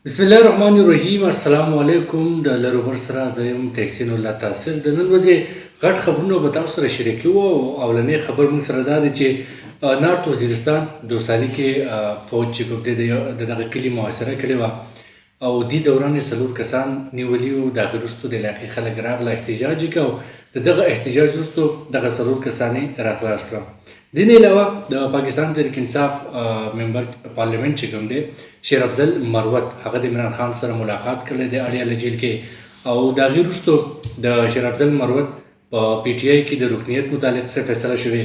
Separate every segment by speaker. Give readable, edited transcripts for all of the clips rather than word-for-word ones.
Speaker 1: بسم الله الرحمن الرحیم. السلام علیکم. د لروبر سره زه یم تحسین الله تاثیر. د نن ورځې غټ خبرونه به تاسو سره شریکوو او اولنی خبر موږ سره دا دی چې نارت وزیرستان دوسالي کې فوج چې کوم دی د دغه کلي محاصره کړې وه او دې دوران یې څلور کسان نیولي وو. د هغې وروستو د علاقې خلک راغله، احتجاج یې کوه. د دغه احتجاج وروستو دغه څلور کسان یې راخلاص کړه. دې نه علاوه د پاکستان تحریک انصاف ممبر پارلیمنت چې کوم دی شیر افضل مروت، هغه د عمران خان سره ملاقات کړی دی اړیاله جیل کې، او د هغې وروستو د شیر افضل مروت په پی ټي آی کې د رکنیت متعلق څه فیصله شوې،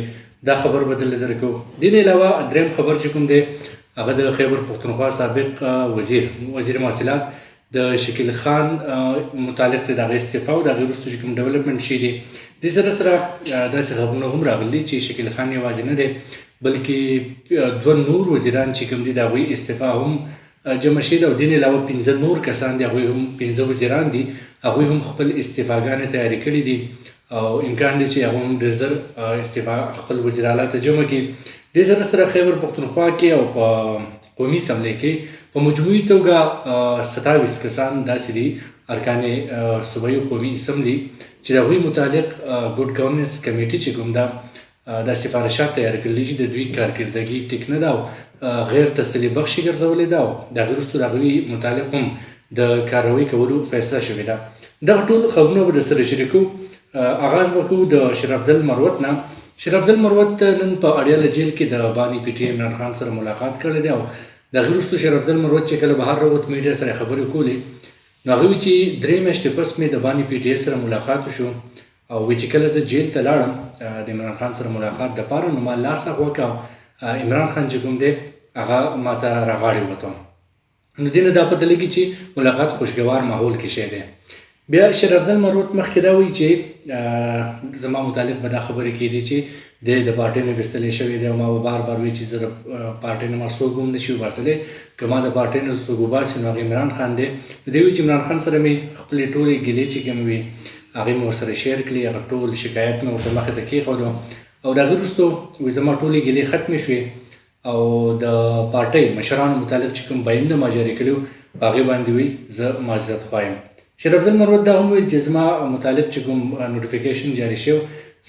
Speaker 1: دا خبر به درله درکوو. دې نه علاوه دریم خبر چې کوم دی هغه د خیبر پښتونخوا سابق وزیر مواصلات د شکیل خان متعلق د هغه استعفا او د هغې وروستو چې کوم ډیولپمنټ شوي دي. دې سره سره داسې خبرونه هم راغلي چې شکیل خان یوازې نه دی بلکې دوه نور وزیران چې کوم دي د هغوی استعفا هم جمع شوي ده، او دې نه علاوه 15 نور کسان دي، هغوی هم 15 وزیران دي، هغوی هم خپل استعفاګانې تیارې کړي دي او امکان دی چې هغه هم ډېر زر استعفا خپل وزیراعلی ته جمع کړي. دې سره سره خیبر پښتونخوا کې او په قومي اسمبلۍ کې په مجموعي توګه 27 کسان داسې دي ارکان صوبایي قومي اسمبلي چې د هغوی متعلق ګډ ګورننس کمیټي چې کوم ده دا سفارشات تیار کړلي چې د دوی کارکردګي ټیک نه ده او غیر تسلي بخشي ګرځولې ده، او د هغې وروستو د هغوی متعلق هم د کاروایي کولو فیصله شوې ده. دغه ټول خبرونه به درسره شریکوو. آغاز به کوو د شیر افضل مروت نه. شیر افضل مروت نن په اړیاله جیل کې د بانی پی ټي آی عمران خان سره ملاقات کړی دی، او د هغې وروستو شیر افضل مروت چې کله بهر راووت میډیا سره خبرې کولې، نو هغه وی چې 3 میاشتې پس مې د بانی پی ټي آی سره ملاقات وشو او وی چې کله زه جیل ته لاړم د عمران خان سره ملاقات دپاره، نو ما لاس اخوا کړه، عمران خان چې کوم دی هغه ماته راغاړې وته. نو دې نه دا پته لګي چې ملاقات خوشګوار ماحول کې شی دی. بیا شیر افضل مروت مخکې دا وایي چې زما متعلق به دا خبرې کېدې چې د پارټۍ نه ویستلی شوی دی، او ما به بار بار وایي چې زه د پارټۍ نه ما څوک هم نشي وباسلی، که ما د پارټۍ نه څوک وباسي نو هغه عمران خان دی. دی وایي چې عمران خان سره مې خپلې ټولې ګیلې چې کومې وي هغې مې ورسره شیر کړي، هغه ټول شکایت مې ورته مخې ته کېښودو، او د هغې وروستو وایي زما ټولې ګیلې ختمې شوې، او د پارټۍ مشرانو متعلق چې کوم بیان ما جاري کړي وو په هغې باندې وایي زه معذرت خوایم. شیر افضل مروت دا هم ویل چې زما متعلق چې کوم نوټیفیکیشن جاري شو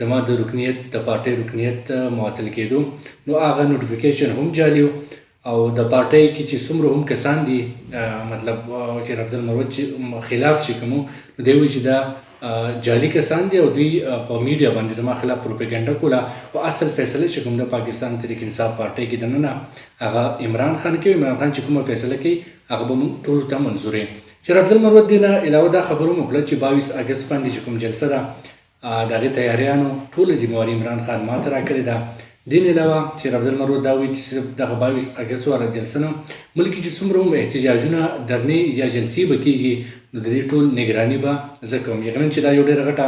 Speaker 1: زما د رکنیت د پارټۍ رکنیت معطل کېدو، نو هغه نوټیفیکیشن هم جعلي و، او د پارټۍ کې چې څومره هم کسان دي مطلب شیر افضل مروت چې خلاف چې کوم نو دی وایي چې دا جعلي کسان دي او دوی په میډیا باندې زما خلاف پروپاګانډا کوله، او اصل فیصله چې کوم د پاکستان تحریک انصاف پارټۍ کې دننه هغه عمران خان کوي. عمران خان چې کومه فیصله کوي هغه به موږ ټولو ته منظورې. شیر افضل مروت دې نه علاوه دا خبر هم وکړه چې 22 اګست باندې چې کوم جلسه ده د هغې تیاریانو ټوله ذمهواري عمران خان ما ته راکړې ده. دې نه علاوه شیر افضل مروت دا وایي چې صرف دغه 22 اګست واله جلسه نه ملک کې چې څومره هم احتجاجونه درنې یا جلسې به کېږي نو د دې ټول نګراني به زه کوم. یقینا چې دا یو ډېره غټه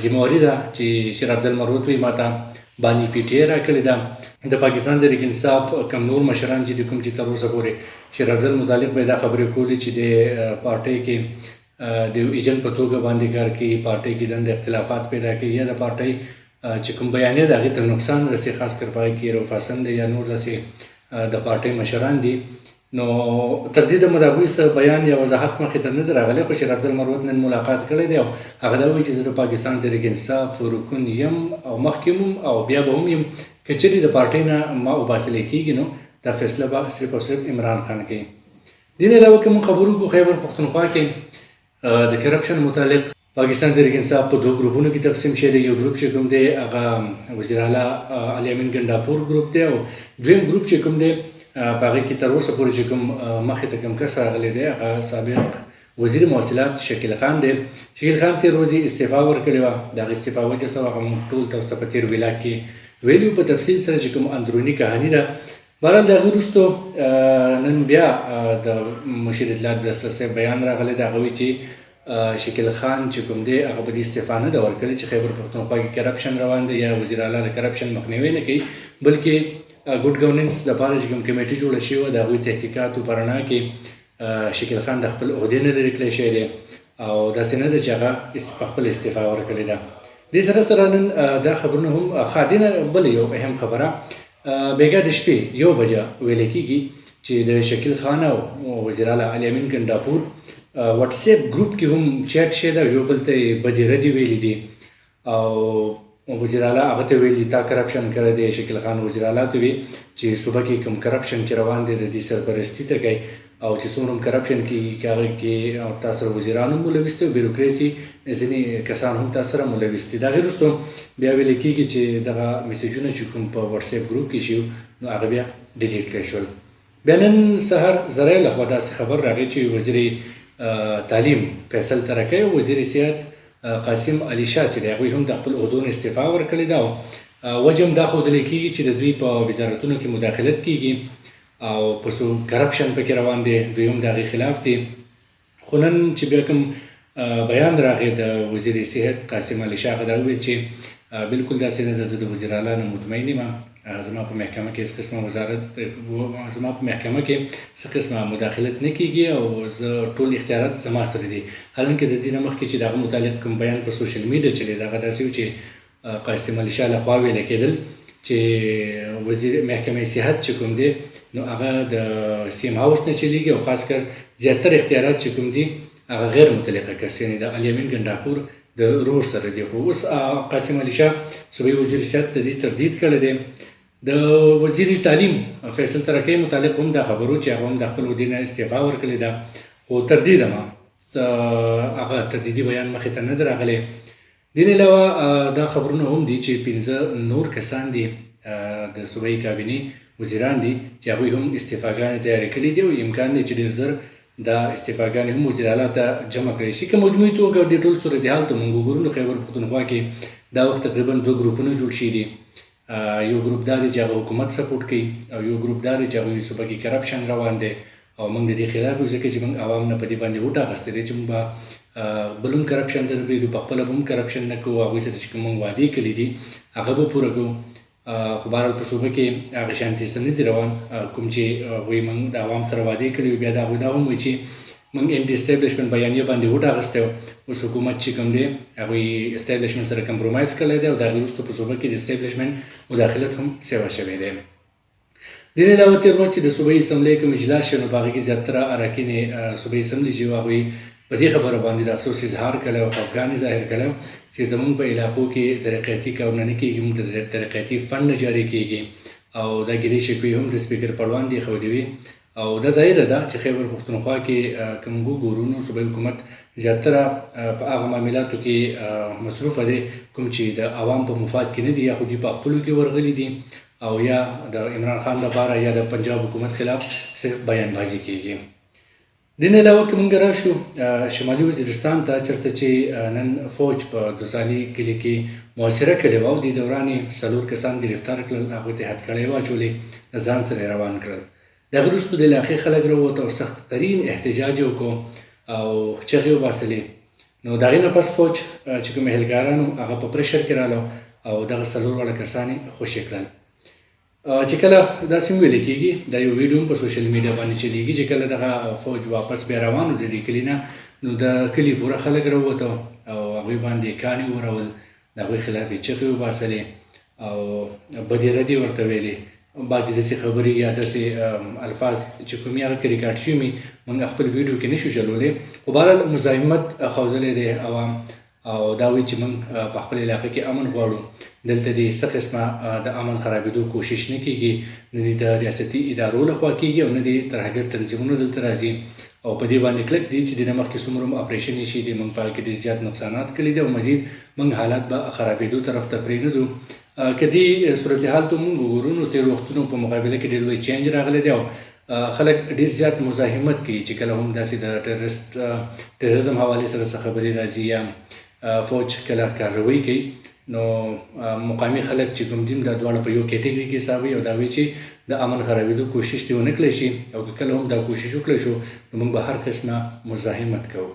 Speaker 1: ذمهواري ده چې شیر افضل مروت وایي ما ته بانی پی ټي آی راکړې ده. د پاکستان تحریک انصاف کم نور مشران چې د کوم چې تر اوسه پورې شیر افضل متعلق به دا خبرې کولې چې د پارټۍ کې د یو ایجنټ په توګه باندې کار کوي، پارټۍ کې دنده اختلافات پیدا کوي، یا د پارټۍ چې کوم بیان دی د هغې ته نقصان رسي، خاص کر په هغې کې رؤف حسن دی یا نور داسې د پارټۍ مشران دي. نو تر دې دمه د هغوی څه بیان یا وضاحت مخې ته نه دی راغلی، خو شیر افضل مروت نن ملاقات کړی دی او هغه دا وایي چې زه د پاکستان تحریک انصاف رکن یم او مخکې هم او بیا به هم یم، که چېرې د پارټۍ نه ما وباسلی کېږي نو دا فیصله به صرف او صرف عمران خان کوي. دې نه علاوه که موږ خبرو کوو خیبر پښتونخوا کې د کرپشن متعلق پاکستان تحریک انصاف په 2 ګروپونو کې تقسیم شوی دی. یو ګروپ چې کوم دی هغه وزیراعلی علي امین ګنډاپور ګروپ دی، او دویم ګروپ چې کوم دی په هغې کې تر اوسه پورې چې کوم مخې ته کوم کس راغلی دی هغه سابق وزیر مواصلات شکیل خان دی. شکیل خان تېر ورځې استعفا ورکړې وه، د هغې استعفا وجه څه وه هغه موږ ټول تاسو ته په تېر ویلاګ کې ویلي په تفصیل سره چې کوم اندروني کهاني ده. بهرحال د هغې وروستو نن بیا د مشیر اطلاعات برسله صاحب بیان راغلی دی، هغه وایي چې شکیل خان چې کوم دی هغه به د استعفا نه ده ورکړې چې خیبر پښتونخوا کې کرپشن روان دی یا وزیر اعلی د کرپشن مخنیوی نه کوي، بلکې ګډ ګورننس دپاره چې کوم کمیټي جوړه شوې وه د هغوی تحقیقاتو په رڼا کې شکیل خان د خپل عهدې نه لرې کړی شوی دی، او داسې نه ده چې هغه په خپل استعفا ورکړې ده. دې سره سره نن دا خبرونه هم ښه دې نه بله یو اهم خبره بېګا د شپې 1 بجه ویل کېږي چې د شکیل خان او وزیر اعلی علي امین ګنډاپور واتس اپ ګروپ کې هم چیټ شوی دا یو بل ته بدې ردې ویلي دي او وزیر اعلی هغه ته ویلي تا کرپشن کړی دی. شکیل خان وزیر اعلی ته وی چې صوبه کې کوم کرپشن چې روان دی د دې سرپرستی ته کوي او چې څومره کرپشن کېږي هغه کې تاسو سره وزیران هم ملوث دي او بیروکراسي ځینې کسان هم تاسو سره ملوث دي. د هغې وروسته بیا ویل کېږي چې دغه میسیجونه چې کوم په واتس اپ ګروپ کې شي نو هغه بیا ډیلیټ کړی شول. بیا نن سهار ذرایع لخوا داسې خبر راغی چې وزیر تعلیم فیصل ترکی او وزیر صحت قاسم علي شاه چې دی هغوی هم د خپل عهدو نه استعفا ورکړې ده او وجه هم دا ښودلی کېږي چې د دوی په وزارتونو کې مداخلت کېږي او په څو کرپشن پکې روان دی دوی هم د هغې خلاف دي. خو نن چې بیا کوم بیان راغی د وزیر صحت قاسم علي شاه هغه دا وویل چې بلکل داسې نه ده، زه د وزیر اعلی نه مطمئن یم، زما په محکمه کې هېڅ قسمه زما په محکمه کې څه قسمه مداخلت نه کېږي او زه ټول اختیارات زما سره دي. حالانکه د دې نه مخکې چې د هغه متعلق کوم بیان په سوشل میډیا چلېد هغه داسې و چې قاسم علي شاه لخوا ویله کېدل چې وزیر محکمه صحت چې کوم دی نو هغه د سیم هاوس نه چلیږي او خاص کر زیاتر اختیارات چې کوم دي هغه غیر متعلقه کس یعنې د علي امین ګنډاپور د رور سره دی. خو اوس قاسم علي شاه صوبایي وزیر صحت د دې تردید کړی دی. د وزیر تعلیم فیصل ترکی متعلق هم دا خبرو چې هغه هم د خپل عهدې نه استعفا ورکړې ده خو تردید هم هغه تردیدي بیان مخې ته نه دی راغلی. دې نه علاوه دا خبرونه هم دي چې 15 نور کسان دي د صوبایي کابینې وزیران دي چې هغوی هم استعفاګانې تیارې کړي دي او امکان دی چې ډېر ژر دا استعفاګانې هم وزیر اعلی ته جمع کړی شي. که مجموعي توګه د ټول صورتحال ته موږ وګورو نو خیبر پښتونخوا کې دا وخت تقریبا 2 ګروپونه جوړ شوي دي. یو ګروپ دا دی چې هغه حکومت سپورټ کوي او یو ګروپ دا دی چې هغوی صوبه کې کرپشن روان دی او موږ د دې خلاف یو ځکه چې موږ عوام نه په دې باندې وټ اخیستی دی چې موږ به بل هم کرپشن ته نه پرېږدو، په خپله به هم کرپشن نه کوو، هغوی سره چې کوم موږ وعدې کړي دي هغه به پوره کوو. خو بهرحال په صوبه کې هغه شانتې څه نه دي روان کوم چې هغوی موږ د عوام سره وعدې کړي وي. بیا د هغوی دا هم وایي چې موږ انټي اسټیبلیشمنټ بیانیه باندې وټ اخیستی و، اوس حکومت چې کوم دی هغوی اسټیبلیشمنټ سره کمپرومایز کړی دی او د هغې وروسته په صوبه کې د اسټیبلیشمنټ مداخلت هم سیوا شوی دی. د دې علاوه تېر ورځ چې د صوبایي اسمبلۍ کوم اجلاس شو نو په هغې کې زیاتره اراکین صوبایي اسمبلۍ چې وو هغوی په دې خبره باندې د افسوس اظهار کړی او خفګان یې ظاهر کړی چې زموږ په علاقو کې ترقیاتي کارونه نه کېږي، موږ ته ترقیاتي فنډ نه جاري کېږي او دا ګیلې شکوې هم د سپیکر په وړاندې ښودې وي او دا ظاهره ده چې خیبر پښتونخوا کې که موږ وګورو نو صوبایي حکومت زیاتره په هغه معاملاتو کې مصروفه دی کوم چې د عوام په مفاد کې نه دي یا خو دوی په خپلو کې ورغلي دي او یا د عمران خان لپاره یا د پنجاب حکومت خلاف صرف بیان بازي کېږي. دې نه علاوه که موږ راشو شمالي وزیرستان ته چېرته چې نن فوج په دوسالي کلي کې محاصره کړې وه او دې دوران یې 4 کسان ګرفتار کړل، هغوی ته هتکړۍ واچولې، ځان سره یې روان کړل. د هغې وروسته د علاقې خلک راووت او سخت ترین احتجاج یې وکړو او چغې وباسلې. نو د هغې نه پس فوج چې کوم اهلګاران وو هغه په پرشر کې رالو او دغه 4 واړه کسان یې خوشي کړل. چې کله داسې هم ویل کېږي دا یو ویډیو هم په سوشل میډیا باندې چلیږي چې کله دغه فوج واپس بیا روان و د دې کلي نه نو د کلي پوره خلک راووته او هغوی باندې کاڼي ورول، د هغوی خلاف یې چغې وباسلې او بدې ردې ورته ویلې. بعضې داسې خبرې یا داسې الفاظ چې کوم هغه کې ریکارډ شوي موږ خپل ویډیو کې نشو چلولی، خو بهرحال مزاحمت ښودلی دی عوام او دا وایي چې موږ په خپل علاقه کې امن غواړو. دلته دې څه قسمه د امن خرابېدو کوشش نه کېږي، نه دې د ریاستي ادارو لخوا کېږي او نه دې ترهګر تنظیمونه دلته راځي او په دې باندې کلک دي چې د نه مخکې څومره هم اپریشن یې شي دي موږ په هغه کې ډېر زیات نقصانات کړي دي او مزید موږ حالات به خرابېدو طرف ته پرېږدو. که دې صورتحال ته موږ وګورو نو تېرو وختونو په مقابله کې ډېر لوی چینج راغلی دی او خلک ډېر زیات مزاحمت کوي چې کله هم داسې د ټیرریزم حوالې سره څه خبرې راځي یا فوج کله کاروي کوي نو مقامي خلک چې کوم دي دا دواړه په یو کیټګري کې حسابوي او دا وایي چې د امن خرابېدو کوشش دې ونه کړی شي او که کله هم دا کوشش وکړی شو نو موږ به هر قسمه مزاحمت کوو.